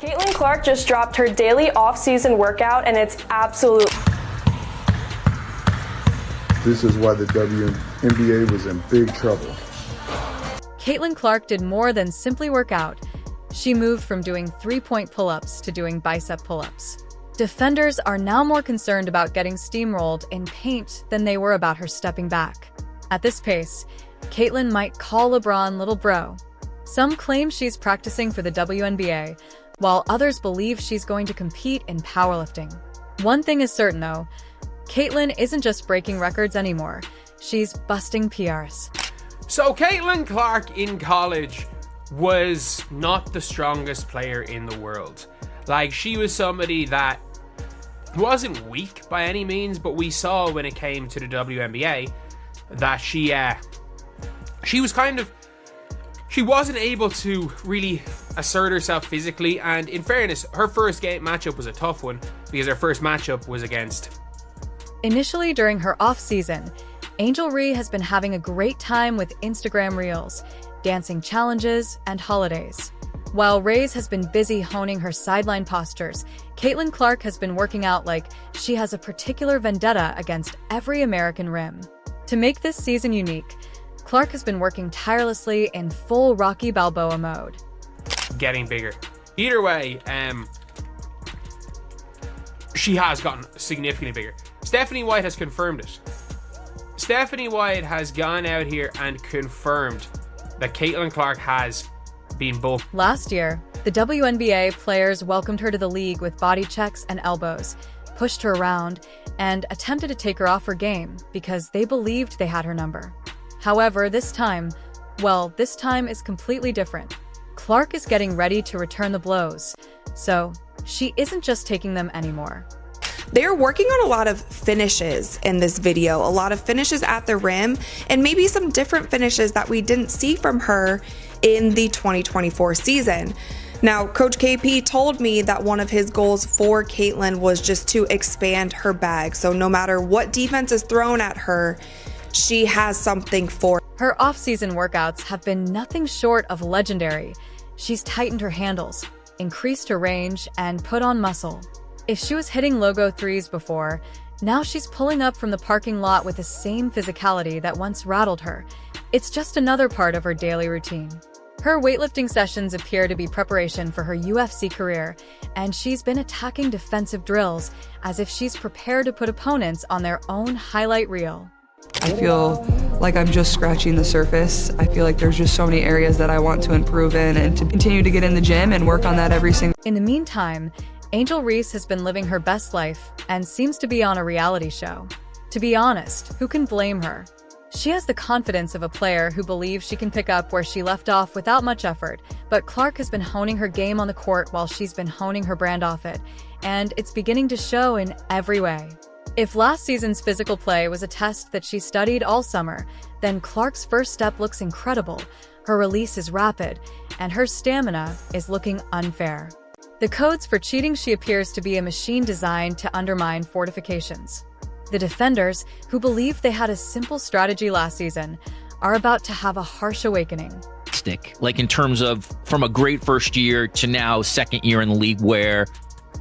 Caitlin Clark just dropped her daily off-season workout, and it's absolute. This is why the WNBA was in big trouble. Caitlin Clark did more than simply work out. She moved from doing three-point pull-ups to doing bicep pull-ups. Defenders are now more concerned about getting steamrolled in paint than they were about her stepping back. At this pace, Caitlin might call LeBron little bro. Some claim she's practicing for the WNBA, while others believe she's going to compete in powerlifting. One thing is certain though, Caitlin isn't just breaking records anymore, she's busting PRs. So Caitlin Clark in college was not the strongest player in the world. Like, she was somebody that wasn't weak by any means, but we saw when it came to the WNBA that she wasn't able to really assert herself physically, and in fairness, her first game matchup was a tough one because her first matchup was against. Initially during her off-season, Angel Ree has been having a great time with Instagram Reels, dancing challenges, and holidays. While Reyes has been busy honing her sideline postures, Caitlin Clark has been working out like she has a particular vendetta against every American rim. To make this season unique, Clark has been working tirelessly in full Rocky Balboa mode. Getting bigger. Either way, she has gotten significantly bigger. Stephanie White has confirmed it. Stephanie White has gone out here and confirmed that Caitlin Clark has been bulked. Last year, the WNBA players welcomed her to the league with body checks and elbows, pushed her around, and attempted to take her off her game because they believed they had her number. However, this time is completely different. Clark is getting ready to return the blows, so she isn't just taking them anymore. They're working on a lot of finishes in this video, a lot of finishes at the rim, and maybe some different finishes that we didn't see from her in the 2024 season. Now, Coach KP told me that one of his goals for Caitlin was just to expand her bag. So no matter what defense is thrown at her, she has something for. Her off-season workouts have been nothing short of legendary. She's tightened her handles, increased her range, and put on muscle. If she was hitting logo threes before, now she's pulling up from the parking lot with the same physicality that once rattled her. It's just another part of her daily routine. Her weightlifting sessions appear to be preparation for her UFC career, and she's been attacking defensive drills as if she's prepared to put opponents on their own highlight reel. I feel like I'm just scratching the surface. I feel like there's just so many areas that I want to improve in and to continue to get in the gym and work on that every single. In the meantime, Angel Reese has been living her best life and seems to be on a reality show. To be honest, who can blame her? She has the confidence of a player who believes she can pick up where she left off without much effort, but Clark has been honing her game on the court while she's been honing her brand off it, and it's beginning to show in every way. If last season's physical play was a test that she studied all summer, then Clark's first step looks incredible, her release is rapid, and her stamina is looking unfair. The codes for cheating she appears to be a machine designed to undermine fortifications. The defenders, who believed they had a simple strategy last season, are about to have a harsh awakening. Like in terms of from a great first year to now second year in the league where,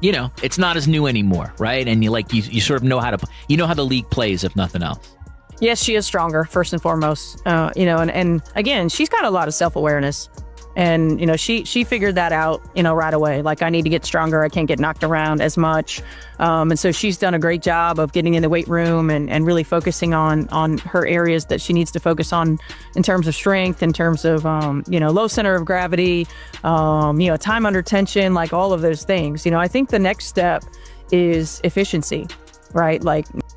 you know, it's not as new anymore, right? And you sort of know how the league plays, if nothing else. Yes, she is stronger, first and foremost. And again, she's got a lot of self-awareness. And, she figured that out, right away. Like, I need to get stronger. I can't get knocked around as much. And so she's done a great job of getting in the weight room and really focusing on her areas that she needs to focus on in terms of strength, in terms of, low center of gravity, time under tension, like all of those things. I think the next step is efficiency, right?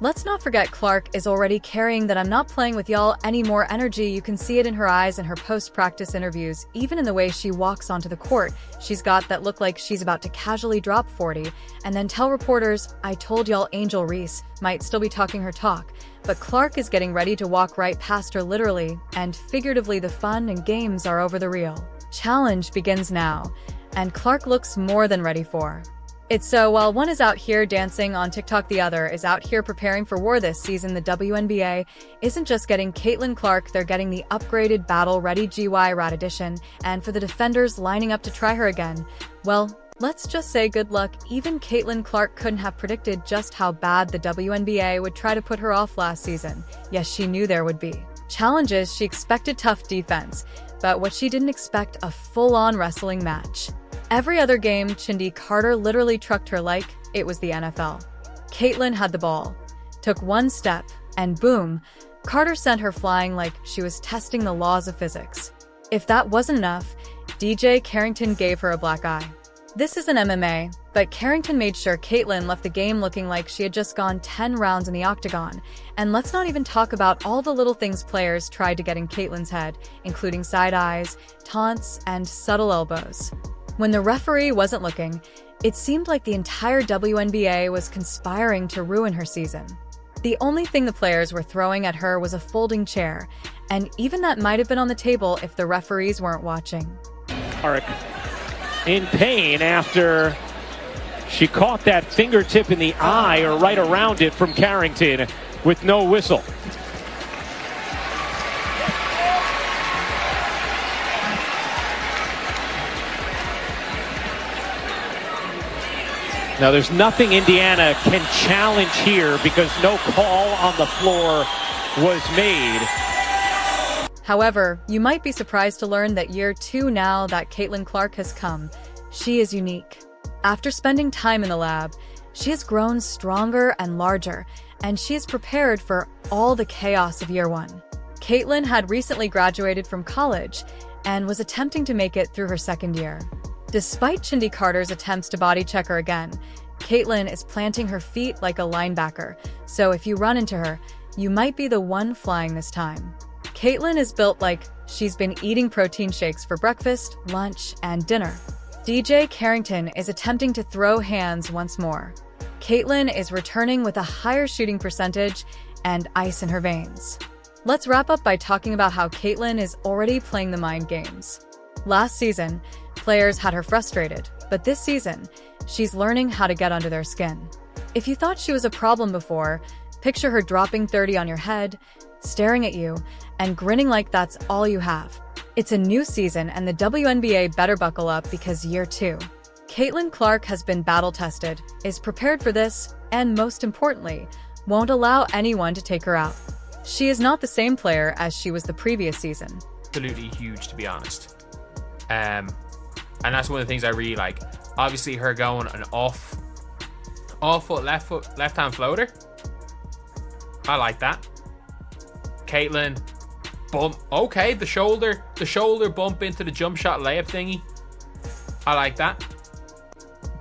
Let's not forget Clark is already carrying that "I'm not playing with y'all anymore" energy. You can see it in her eyes and her post-practice interviews, even in the way she walks onto the court. She's got that look like she's about to casually drop 40 and then tell reporters, "I told y'all Angel Reese might still be talking her talk." But Clark is getting ready to walk right past her literally and figuratively. The fun and games are over the real. Challenge begins now, and Clark looks more than ready for it's so while one is out here dancing on TikTok, the other is out here preparing for war this season. The WNBA isn't just getting Caitlin Clark, they're getting the upgraded battle-ready GY Rat Edition, and for the defenders lining up to try her again, well, Let's just say good luck. Even Caitlin Clark couldn't have predicted just how bad the WNBA would try to put her off last season. Yes, she knew there would be challenges. She expected tough defense, but what she didn't expect, a full-on wrestling match. Every other game, Chindy Carter literally trucked her like it was the NFL. Caitlin had the ball, took one step, and boom, Carter sent her flying like she was testing the laws of physics. If that wasn't enough, DJ Carrington gave her a black eye. This isn't MMA, but Carrington made sure Caitlin left the game looking like she had just gone 10 rounds in the octagon. And let's not even talk about all the little things players tried to get in Caitlin's head, including side eyes, taunts, and subtle elbows. When the referee wasn't looking, it seemed like the entire WNBA was conspiring to ruin her season. The only thing the players were throwing at her was a folding chair, and even that might have been on the table if the referees weren't watching. Clark in pain after she caught that fingertip in the eye or right around it from Carrington with no whistle. Now there's nothing Indiana can challenge here because no call on the floor was made. However, you might be surprised to learn that year 2 now that Caitlin Clark has come, she is unique. After spending time in the lab, she has grown stronger and larger, and she is prepared for all the chaos of year 1. Caitlin had recently graduated from college and was attempting to make it through her second year. Despite Chindy Carter's attempts to body check her again, Caitlin is planting her feet like a linebacker, so if you run into her, you might be the one flying this time. Caitlin is built like she's been eating protein shakes for breakfast, lunch, and dinner. DJ Carrington is attempting to throw hands once more. Caitlin is returning with a higher shooting percentage and ice in her veins. Let's wrap up by talking about how Caitlin is already playing the mind games. Last season, players had her frustrated, but this season, she's learning how to get under their skin. If you thought she was a problem before, picture her dropping 30 on your head, staring at you, and grinning like that's all you have. It's a new season, and the WNBA better buckle up because year 2. Caitlin Clark has been battle-tested, is prepared for this, and most importantly, won't allow anyone to take her out. She is not the same player as she was the previous season. Absolutely huge, to be honest. And that's one of the things I really like. Obviously, her going an off foot, left hand floater. I like that. Caitlin, bump. Okay, the shoulder bump into the jump shot layup thingy. I like that.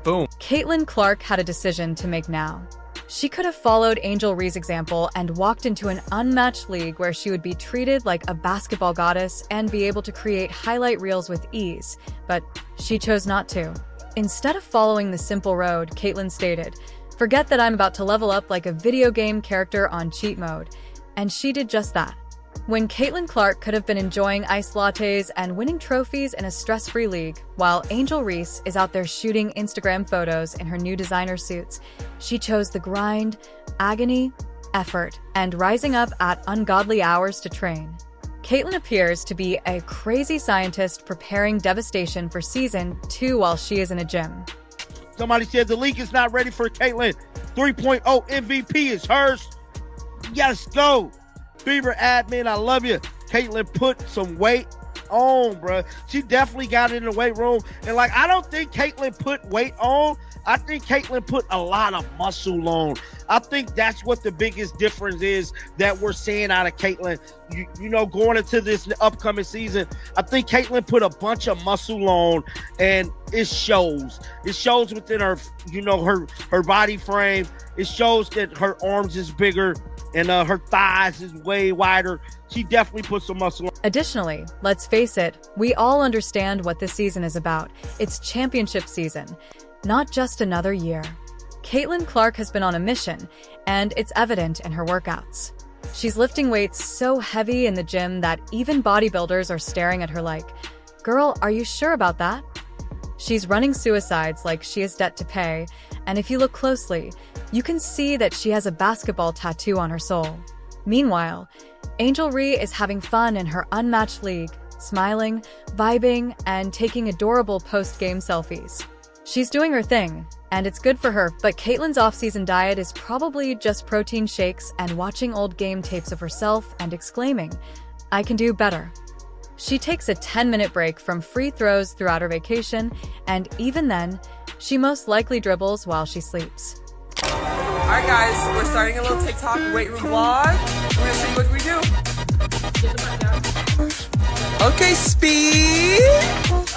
Boom. Caitlin Clark had a decision to make now. She could have followed Angel Ree's example and walked into an unmatched league where she would be treated like a basketball goddess and be able to create highlight reels with ease, but she chose not to. Instead of following the simple road, Caitlin stated, "Forget that I'm about to level up like a video game character on cheat mode." And she did just that. When Caitlin Clark could have been enjoying iced lattes and winning trophies in a stress-free league, while Angel Reese is out there shooting Instagram photos in her new designer suits, she chose the grind, agony, effort, and rising up at ungodly hours to train. Caitlin appears to be a crazy scientist preparing devastation for season 2 while she is in a gym. Somebody said the league is not ready for Caitlin. 3.0 MVP is hers. Yes, go. Fever admin, I love you. Caitlin put some weight on, bro. She definitely got in the weight room. And, like, I don't think Caitlin put weight on. I think Caitlin put a lot of muscle on. I think that's what the biggest difference is that we're seeing out of Caitlin. You know, going into this upcoming season, I think Caitlin put a bunch of muscle on, and it shows. It shows within her, you know, her body frame. It shows that her arms is bigger and her thighs is way wider. She definitely put some muscle on. Additionally, let's face it, we all understand what this season is about. It's championship season, not just another year. Caitlin Clark has been on a mission, and it's evident in her workouts. She's lifting weights so heavy in the gym that even bodybuilders are staring at her like, "Girl, are you sure about that?" She's running suicides like she has debt to pay, and if you look closely, you can see that she has a basketball tattoo on her soul. Meanwhile, Angel Ree is having fun in her unmatched league, smiling, vibing, and taking adorable post-game selfies. She's doing her thing, and it's good for her, but Caitlyn's off-season diet is probably just protein shakes and watching old game tapes of herself and exclaiming, "I can do better." She takes a 10-minute break from free throws throughout her vacation, and even then, she most likely dribbles while she sleeps. Alright guys, we're starting a little TikTok weight room vlog. We're gonna see what we do. Okay, speed.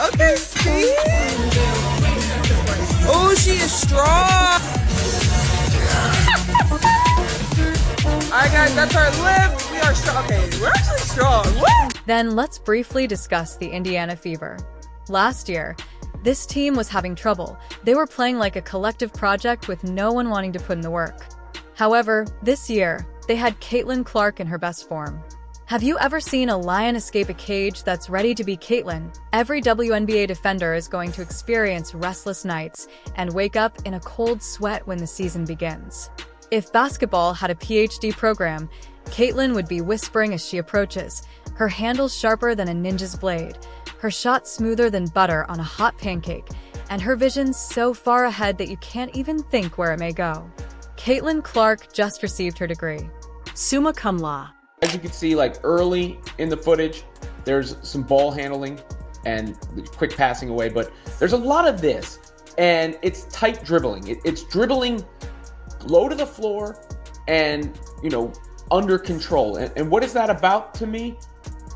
Okay, speed. Oh, she is strong. Alright guys, that's our lift. We are strong. Okay, we're actually strong. Woo! Then let's briefly discuss the Indiana Fever. Last year, this team was having trouble. They were playing like a collective project with no one wanting to put in the work. However, this year, they had Caitlin Clark in her best form. Have you ever seen a lion escape a cage that's ready to be Caitlin? Every WNBA defender is going to experience restless nights and wake up in a cold sweat when the season begins. If basketball had a PhD program, Caitlin would be whispering as she approaches, her handles sharper than a ninja's blade, her shot smoother than butter on a hot pancake, and her vision so far ahead that you can't even think where it may go. Caitlin Clark just received her degree. Summa cum laude. As you can see, like early in the footage, there's some ball handling and quick passing away, but there's a lot of this, and it's tight dribbling. It's dribbling low to the floor and, under control. And what is that about to me?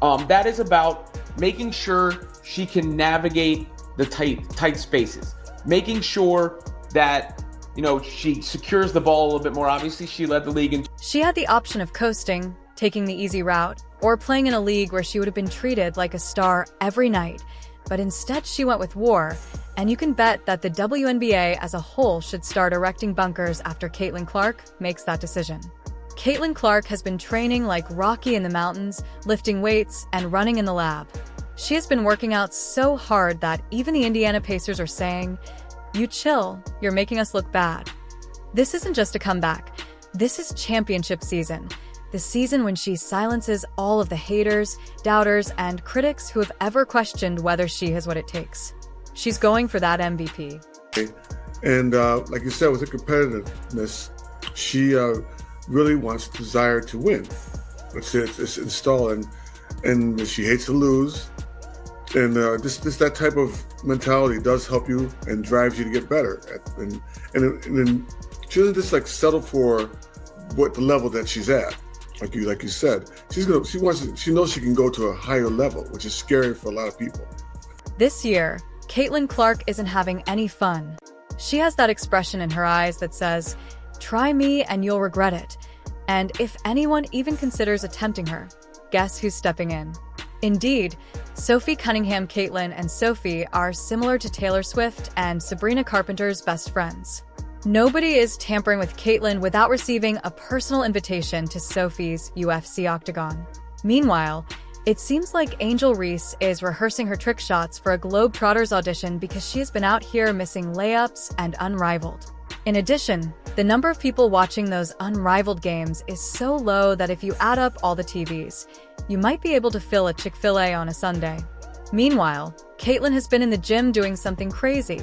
That is about making sure she can navigate the tight spaces, making sure that, she secures the ball a little bit more. Obviously, she led the league in. She had the option of coasting, taking the easy route, or playing in a league where she would have been treated like a star every night. But instead, she went with war, and you can bet that the WNBA as a whole should start erecting bunkers after Caitlin Clark makes that decision. Caitlin Clark has been training like Rocky in the mountains, lifting weights, and running in the lab. She has been working out so hard that even the Indiana Pacers are saying, "You chill, you're making us look bad." This isn't just a comeback. This is championship season. The season when she silences all of the haters, doubters, and critics who have ever questioned whether she has what it takes. She's going for that MVP. And like you said, with her competitiveness, she really wants desire to win. It's installed, and she hates to lose. And that type of mentality does help you and drives you to get better. And she doesn't just like settle for what the level that she's at. Like you said, she knows she can go to a higher level, which is scary for a lot of people. This year, Caitlin Clark isn't having any fun. She has that expression in her eyes that says, "Try me and you'll regret it." And if anyone even considers attempting her, guess who's stepping in? Indeed, Sophie Cunningham. Caitlin and Sophie are similar to Taylor Swift and Sabrina Carpenter's best friends. Nobody is tampering with Caitlin without receiving a personal invitation to Sophie's UFC octagon. Meanwhile, it seems like Angel Reese is rehearsing her trick shots for a Globetrotters audition because she has been out here missing layups and unrivaled. In addition, the number of people watching those unrivaled games is so low that if you add up all the TVs, you might be able to fill a Chick-fil-A on a Sunday. Meanwhile, Caitlin has been in the gym doing something crazy,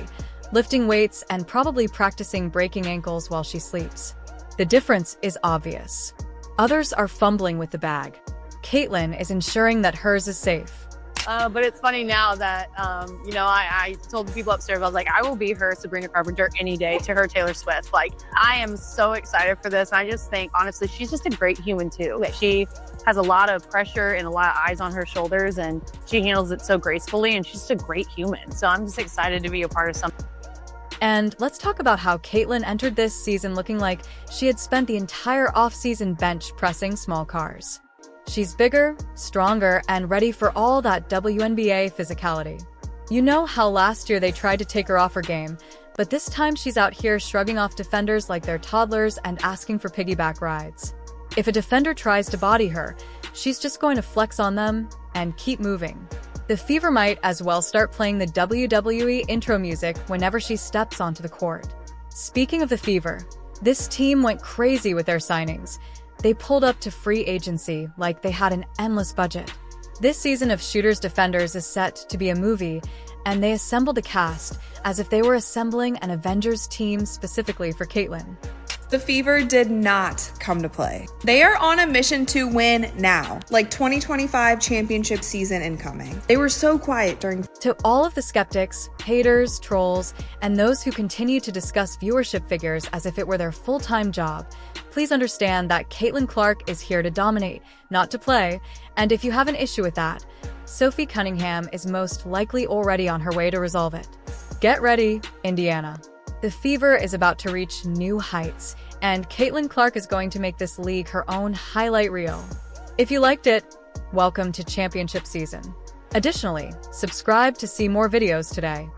lifting weights and probably practicing breaking ankles while she sleeps. The difference is obvious. Others are fumbling with the bag. Caitlin is ensuring that hers is safe. But it's funny now that, I told the people upstairs, I was like, I will be her Sabrina Carpenter any day to her Taylor Swift. Like, I am so excited for this. And I just think, honestly, she's just a great human too. She has a lot of pressure and a lot of eyes on her shoulders, and she handles it so gracefully, and she's just a great human. So I'm just excited to be a part of something. And let's talk about how Caitlin entered this season looking like she had spent the entire offseason bench pressing small cars. She's bigger, stronger, and ready for all that WNBA physicality. You know how last year they tried to take her off her game, but this time she's out here shrugging off defenders like they're toddlers and asking for piggyback rides. If a defender tries to body her, she's just going to flex on them and keep moving. The Fever might as well start playing the WWE intro music whenever she steps onto the court. Speaking of the Fever, this team went crazy with their signings. They pulled up to free agency like they had an endless budget. This season of Shooters Defenders is set to be a movie, and they assembled a cast as if they were assembling an Avengers team specifically for Caitlyn. The Fever did not come to play. They are on a mission to win now, like 2025 championship season incoming. They were so quiet during. To all of the skeptics, haters, trolls, and those who continue to discuss viewership figures as if it were their full-time job, please understand that Caitlin Clark is here to dominate, not to play, and if you have an issue with that, Sophie Cunningham is most likely already on her way to resolve it. Get ready, Indiana. The Fever is about to reach new heights, and Caitlin Clark is going to make this league her own highlight reel. If you liked it, welcome to championship season. Additionally, subscribe to see more videos today.